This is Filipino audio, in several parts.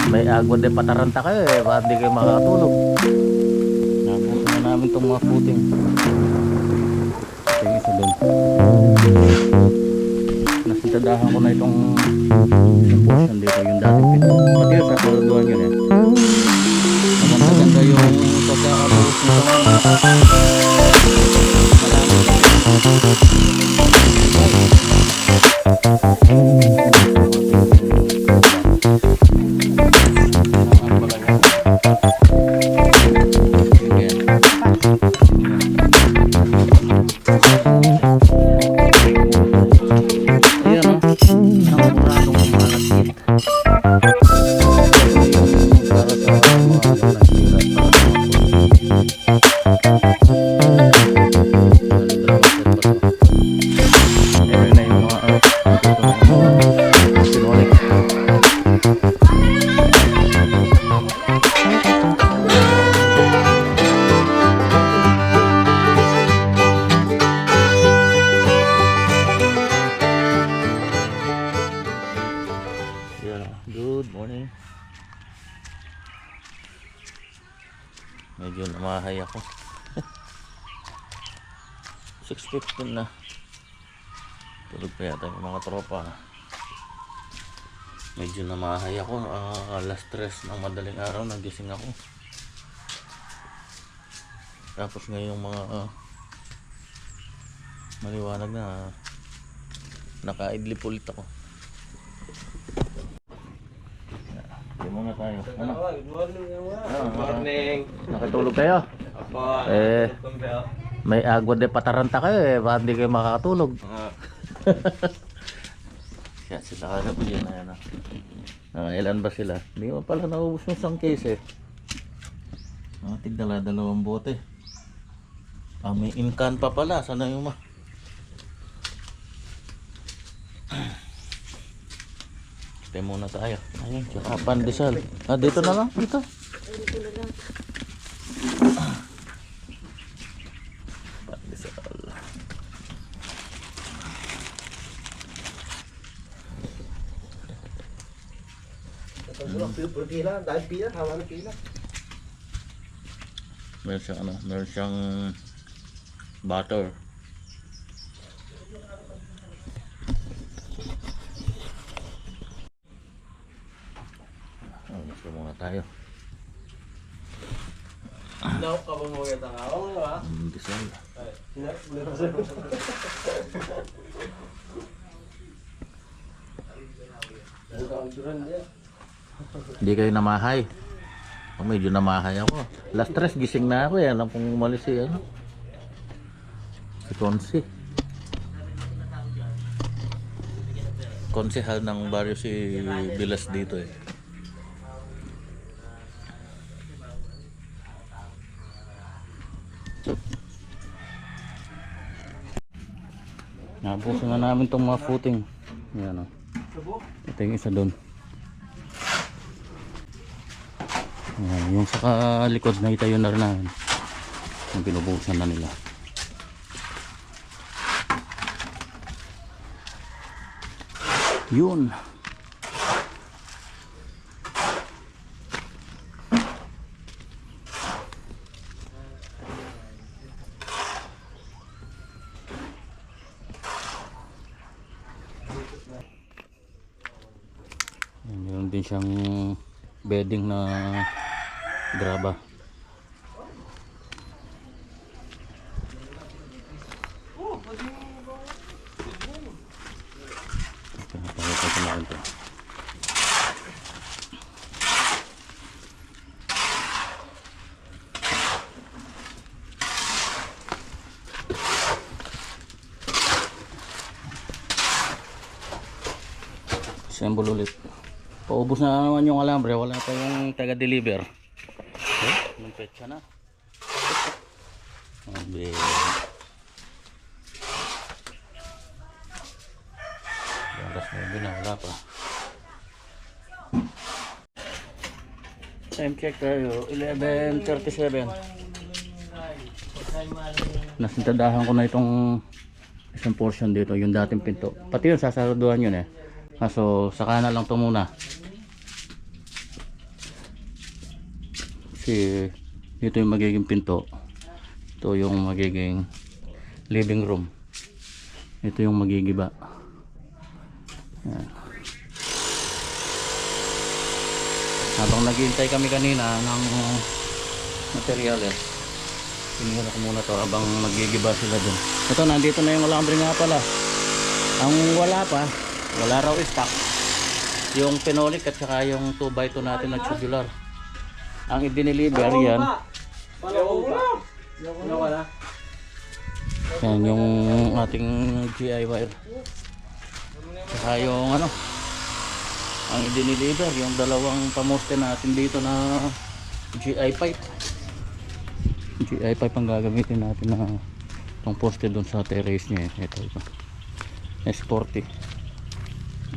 May agwa de pataranta kayo eh, baka hindi kayo makakatulog. Nabuto na namin itong mga puting. Ito yung isa doon. Nasintadahan ko na itong portion dito, yung dating pito. Pati yun, sasaluduhan yun eh. Maganda yung pagkakabuhos nito. Good morning. Medyo namahay ako. 6:15 na. Tulog pa yata yung mga tropa. Medyo namahay ako. Alas 3 ng madaling araw nagising ako. Tapos ngayong mga maliwanag na nakaidlip ulit ako. Muna tayo. Ano? Good morning. Good morning. Nakatulog kayo? Apo. May agwa de pataranta kayo eh, baka hindi kayo makakatulog. Kaya sila ka na po yun. Ilan ba sila? Hindi mo pala naubos yung isang case eh. Tigdala dalawang bote. May incan pa pala. Sana yung Stay muna tayo. Ayun, tsaka pandesal. Dito na lang. Dito. Pandesal. Meron siyang meron siyang butter. Gusto muna tayo. Daw ka ba mo yata nga? Oo nga. Pandesal. Hindi kayo namahay. Medyo namahay ako. Last 3 gising na ako. Alam kung umalis si Consi. Konsehal ng baryo si Bilas dito eh. Nabuso na namin itong mga footing. Yan o. Ito yung isa doon. Yung sa likod na itayo na rin namin. Yung pinubuhusan na nila. Yun. Meron din siyang bedding na graba. Assemble ulit. Paubos na naman yung alambre, wala pa yung taga-deliver. Yung petsa na. Abe. Alas 9 na, wala pa. Time check tayo, 11:37. Nasintadahan ko na itong isang portion dito, yung dating pinto. Pati yun, sasaluduhan yun eh. So, saka na lang ito muna. Kasi dito yung magiging pinto, ito yung magiging living room, ito yung magigiba. Yan. Habang naghihintay kami kanina ng materyales, pinihula ko muna to habang magigiba sila dun. Ito, nandito na yung alambre nga pala. Ang wala raw stock yung phenolic at saka yung 2x2 natin na tubular. Ang i-deliver yan, yan yung ating GI wire, saka yung ano, ang i-deliver yung dalawang pamoste natin dito na GI pipe. GI pipe ang gagamitin natin na itong poste dun sa terrace niya. Ito S40,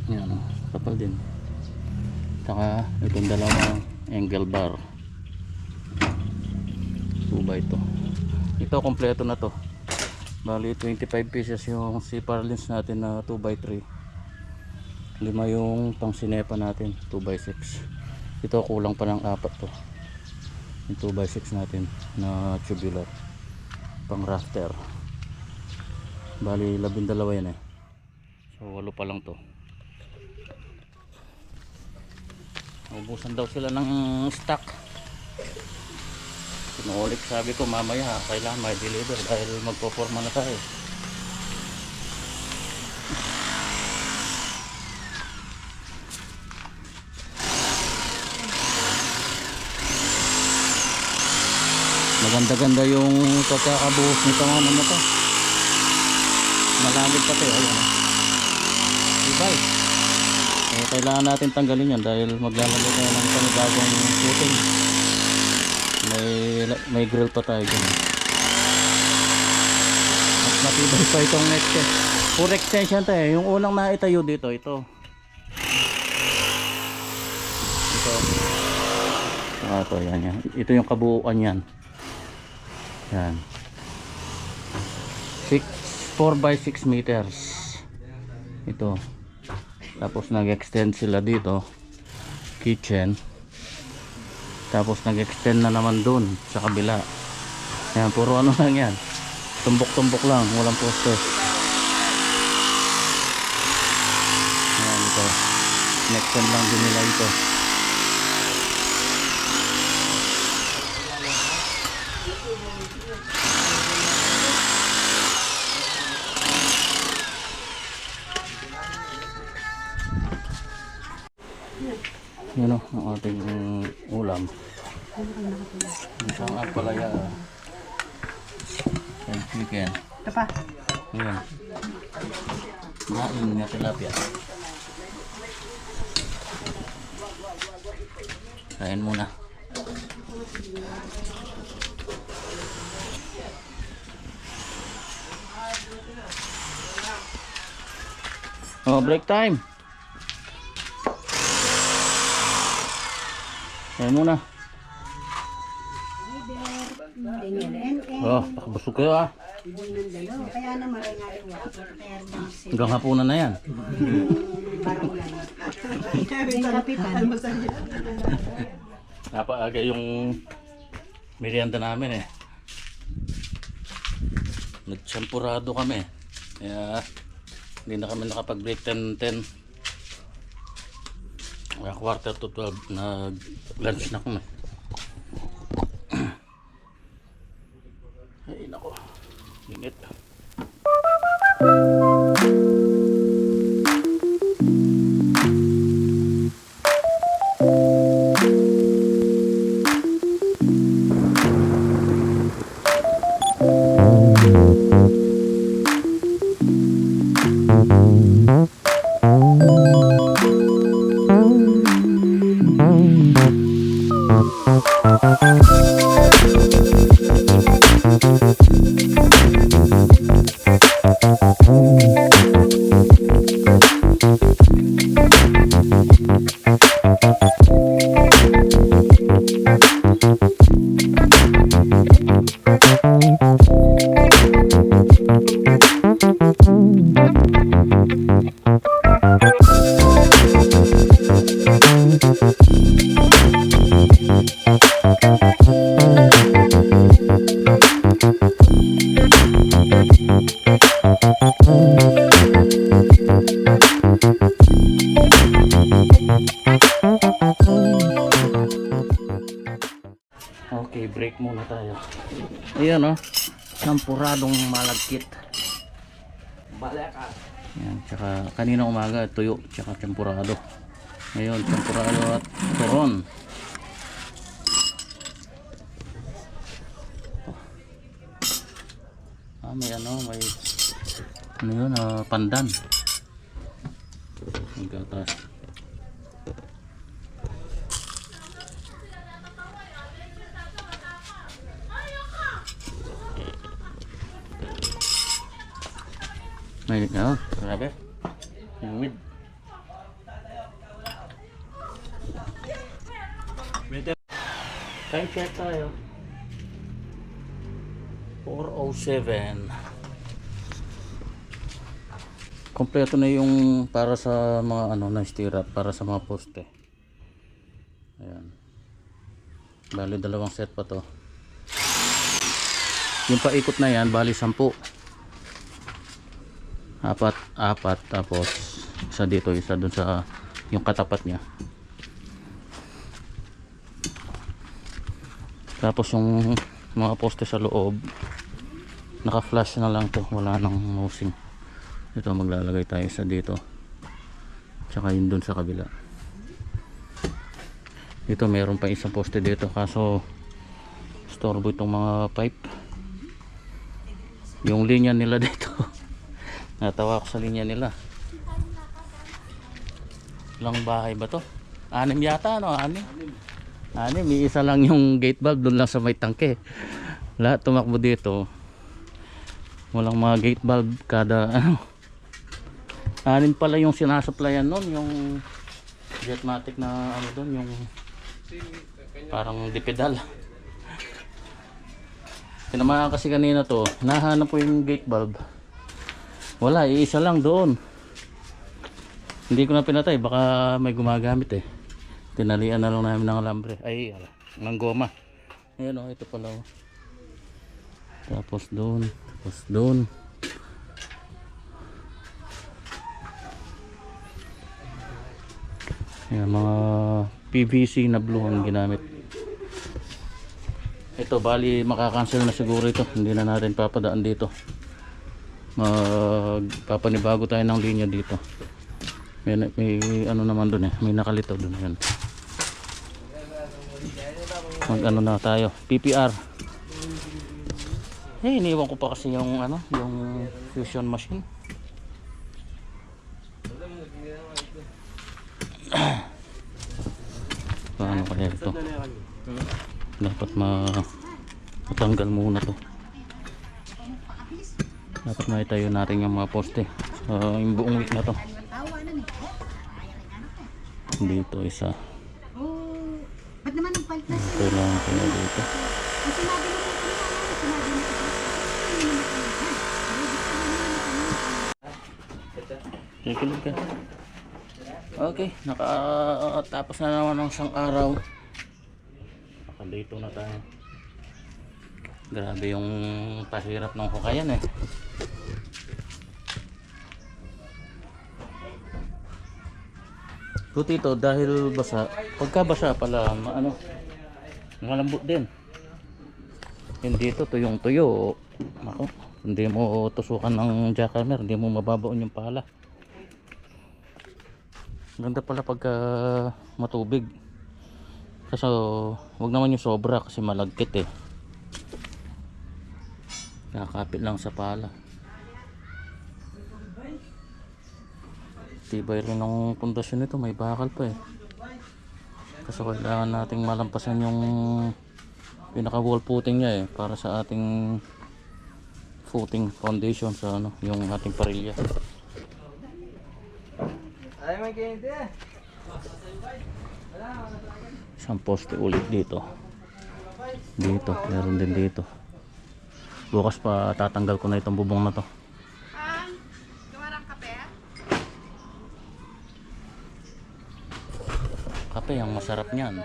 yan, kapal din. Saka itong dalawang angle bar 2x2. Ito kompleto na to, bali 25 pieces yung CPAR lens natin na 2x3, 5 yung pang sinepa natin 2x6. Ito kulang pa ng 4 to, yung 2x6 natin na tubular pang rafter. Bali 12 yan eh, so 8 pa lang to. Ubusan daw sila ng stock. Pinuulit, sabi ko mamaya kailangan may deliver dahil magpo-forma na tayo. Maganda-ganda yung pagkakabuhos nito ng ano mo to. Malamig pati, ayun. Ibay. Kailangan natin tanggalin yan dahil maglalagay tayo ng panibagong footing. May grill pa tayo dyan. Mas matibay pa itong next eh. Pure extension tayo. Yung unang naitayo dito, ito. Ito, yan. Ito yung kabuuan yan. Yan. 4x6 meters. Ito. Tapos nag-extend sila dito, kitchen. Tapos nag-extend na naman dun sa kabila. Yan, puro ano lang yan, tumbok-tumbok lang, walang poste. Yan, ito nag-extend lang din nila ito. Yan o, ang ating ulam. Isang agpalaya and chicken. Ito pa. Ayan. Nain na tilapia. Kain muna. Oh, break time. Kain muna. Oh, pakabusog kayo ah. Kaya na maringayo ako. Hanggang hapunan na yan. Kapitan. Napaaga yung merienda namin eh. Nagsampurado kami. Kaya hindi na kami nakapag-break 10:10. Quarter to 12 na lunch na kami. Ay nako, init. Ayan oh. Champuradong malagkit. Balaka. Ayan, tsaka kanina umaga tuyo, tsaka champurado. Ngayon, champurado at turon. May ano, may ano yun, pandan. Magkatras. May ano, grabe. Humid. Time check tayo. 4:07. Kompleto na yung para sa mga ano na stirrup para sa mga poste. Ayan. Bali dalawang set pa to. Yung paikot na yan bali 10. Apat tapos isa dito, isa dun sa yung katapat niya. Tapos yung mga poste sa loob naka-flash na lang to, wala nang mousing. Ito maglalagay tayo sa dito, tsaka yun dun sa kabila. Dito meron pa isang poste dito kaso storbo itong mga pipe, yung linya nila dito. Natawa ko sa linya nila. Ilang bahay ba to? 6 yata, no? 6. May isa lang yung gate valve doon lang sa may tangke. Lahat tumakbo dito. Walang mga gate valve kada ano. 6 pala yung sinasupplyan nun, yung Jetmatic na ano doon, yung parang dipedal. Tinamaan kasi kanina to, nahanap po yung gate valve. Wala, iisa lang doon. Hindi ko na pinatay, baka may gumagamit eh. Tinalian na lang namin ng alambre, ay ng goma. Ayan o, ito pala o. Tapos doon, tapos doon. Ayan, mga PVC na blue ang ginamit. Ito bali makakancel na siguro ito, hindi na natin papadaan dito. Magpapanibago tayo ng linya dito. May ano naman doon eh, may nakalitaw doon. Ayan. Mag ano na tayo, PPR. Iniwan ko pa kasi yung ano, yung fusion machine. Paano kaya ito? Dapat matanggal muna to. Dapat maitayo natin yung mga poste yung buong week na to. Dito isa. Ba't naman nagpalit na siya? Kailangan ko na dito. Ang sinabi mo Kikilig ka. Okay, nakatapos na naman ng isang araw. Nakalito na tayo. Grabe yung pahirap ng hukayan eh. Buti ito dahil basa, pagka basa pala ano, malambot din. Hindi ito tuyong tuyo. Ako, hindi mo tusukan ng jackhammer, hindi mo mababaon yung pala. Ganda pala pagka matubig. Kasi wag naman yung sobra kasi malagkit eh. Nakakapit lang sa pala. Tibay rin ng pundasyon nito, may bakal pa eh. Kasi kailangan nating malampasan yung pinaka wall footing niya eh, para sa ating footing foundation sa ano, yung ating parilya. Ay, may kinti eh. Isang poste ulit dito. Dito, meron din dito. Bukas pa tatanggal ko na itong bubong na to. Kape ang masarap niyan.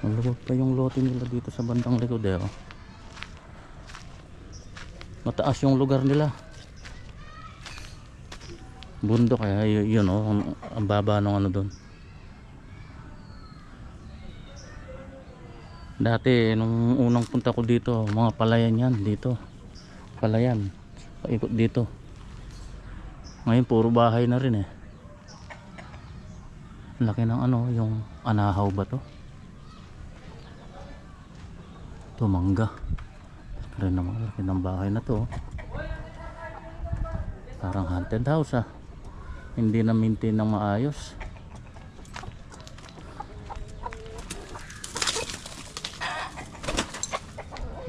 Malubog pa yung lote nila dito sa bandang likod eh. Oh. Mataas yung lugar nila. Bundok kaya yun oh, ang baba ng ano doon. Dati nung unang punta ko dito, mga palayan yan dito. Palayan. Paikot dito. Ngayon puro bahay na rin eh. Laki ng ano, yung anahaw ba to? Ito mangga. Rin naman laki ng bahay na to. Parang haunted house ah. Hindi na maintain ng maayos.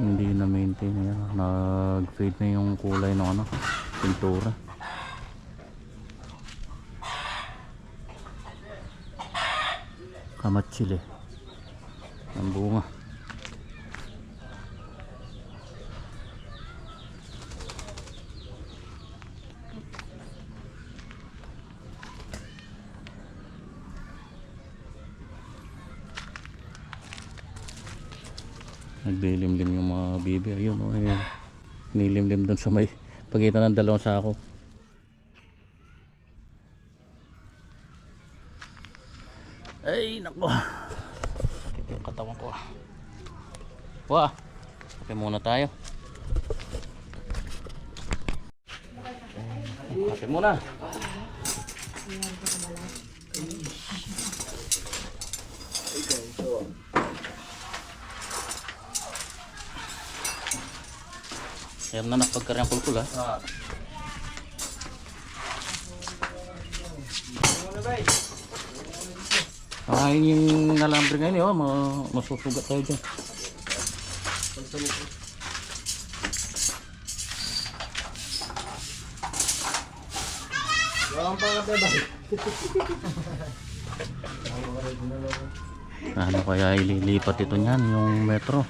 Hindi na maintain yan. Nag-fade na yung kulay ng ano, pintura. Kamatsili ang bunga. Naglilimlim yung mga bibi. Ayun o, ayun. Nilimlim dun sa may pagitan ng dalawang sako. Ay nako, sakit yung katawan ko ah. Wah, kape muna tayo. Kape muna. Ayan na nakapagkarang kulkul ah. Yung nalambre ngayon oh, masusugat tayo dyan. Ano kaya ililipat ito niyan, yung metro.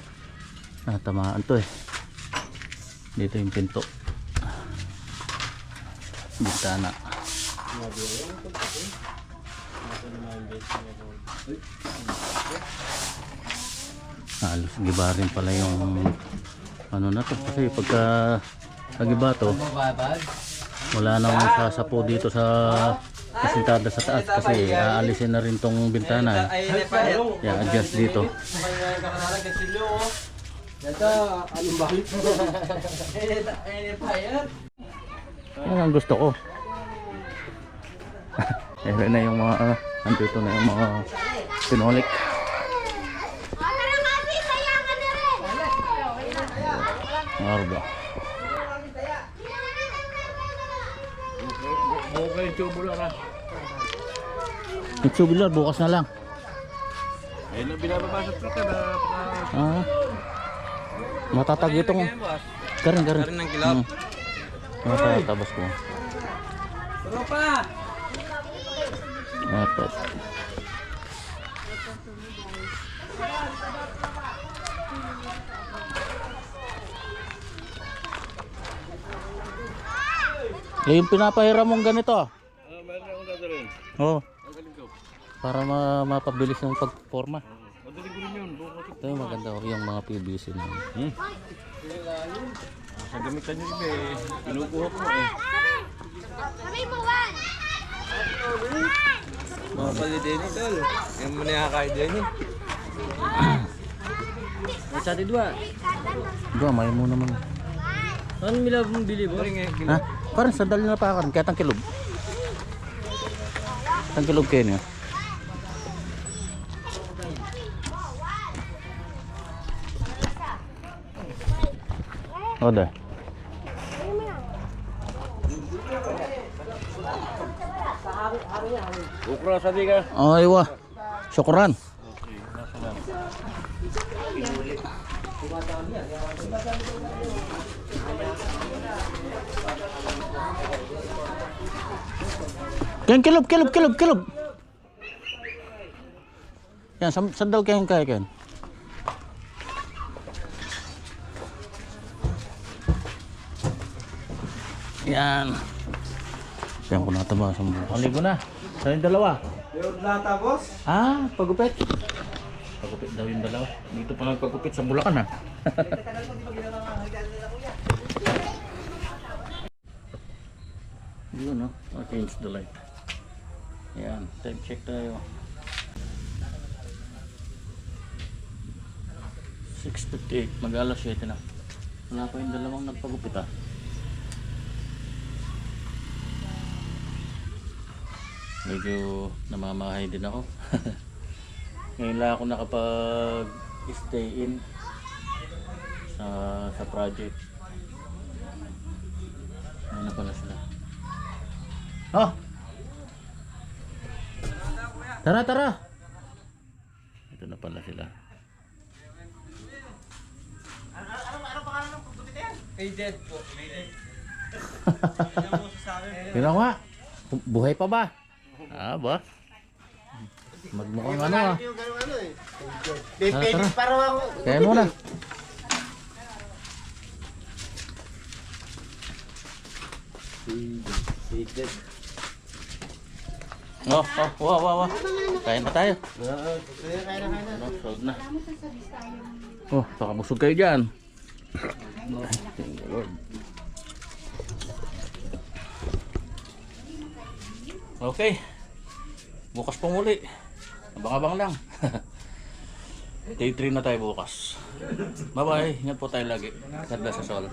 Tamaan to eh. Dito yung pinto. Bintana. Halos giba rin pala yung ano na to, kasi pagka nagiba to wala nang sasapo dito sa kasintada sa taas kasi aalisin na rin tong bintana. I-adjust dito. Yan ang gusto ko. Ayan na yung mga andito na yung mga pinolik. Marba. Yung tubular bukas na lang. Ayun na binababa sa truck na. Matatag itong karin. Karin ng kilap. Matatabas ko. Tropa! Apat. Yung pinapahiram mong ganito ah. Meron akong dadalhin. Oo. Ang galing ko. Para mapabilis yung pagporma. Madaling ko rin yun. Ito yung maganda oh, yung mga PVC na yun. Sa gamitan nyo iba eh. Pinukuha ko eh. Sabi mo, Juan! Mga palitin eh, tol. Yung mo nakakain din eh. Masati dua. Dua, may mo naman. Anong mila mong bili mo? Ha? Parang sandali na pa karon, kaya tangkilog. Tangkilog kayo niya. Oda. Ukra sabi ka. Oh, iwa. Syukuran. Ken kilub. Yan, sandal kayo kaya Ken. Yan. Yan ko nataba sa mga. Aligo na. Sa yung dalawa. Yung lata, boss? Ah, pagupit. Pagupit daw yung dalawa. Dito pa nagpagupit sa Bulacan ha. Yun, no? Oh, change the light. Ayan, time check tayo. 6:58, mag-alas 7 na. Wala pa yung dalawang nagpagupit ah. Medyo namamahay din ako. Ngayon lang ako nakapag-stay in sa project. Ano na pala sila? Oh! Tara, tara! Ito na pala sila. Ano pangalan ng pagbuti yan? Agent po. Tingnan ko nga. Buhay pa ba? Ah, ba? Magmukhang ano ah. Yung gano'n ano eh. Tara. Para ako. Kaya muna. Agent. Oh, wow. Kain na tayo. Kaya na. Ano, sold na. Oh, baka busog kayo dyan. Thank you, Lord. Okay. Bukas pong muli. Abang-abang lang. Day 3 na tayo bukas. Bye-bye. Ingat po tayo lagi. God bless us all.